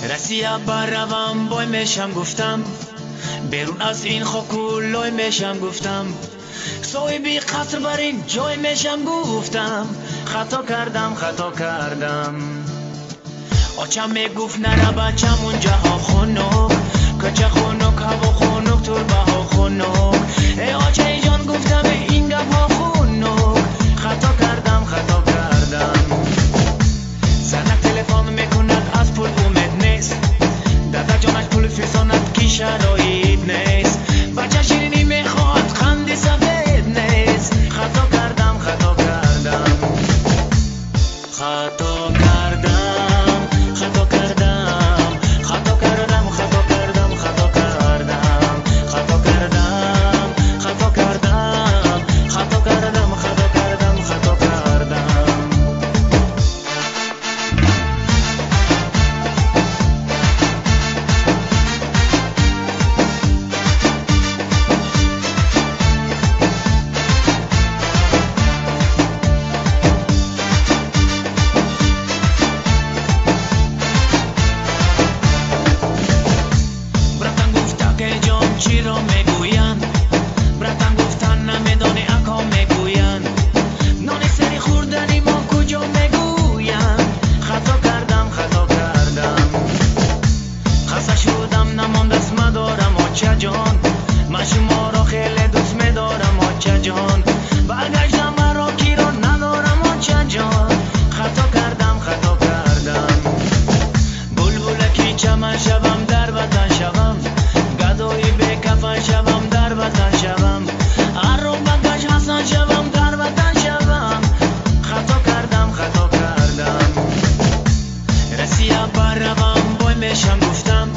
رسیا بروم بای میشم گفتم، بیرون از این خاکولای میشم گفتم، صاحبی قصر بر این جای میشم گفتم، خطا کردم. آچم میگفت نره بچم اونجا ها خونوک، کچه خونوک هوا خونوک تربه ها خونوک، ای آچه جان گفتم این گپ ها خونوک، خطا کردم. زنک تلفن میکند از پول اومد نیست، دادا جانش پول فیساند کی شرایط نیست، بچه شیرینی میخواد خندی سفید نیست، خطا کردم. چی را میگوین؟ براتن گفتن نمیدانی اکا میگوین، نان سری خوردنی ما کجا میگوین، خطا کردم. خسته شدم نماند است مدارم آچه جان، من شما را خیلی دوست میدارم آچه جان، برگشتم مرا کی را ندارم آچه جان، خطا کردم. بلبلکی چمن شوم در وطن شوم، گدایی به کفن شوم در وطن شوم، هر رو بگش حسن شوم در وطن شوم، خطا کردم. رسیا بروم بای میشم گفتم،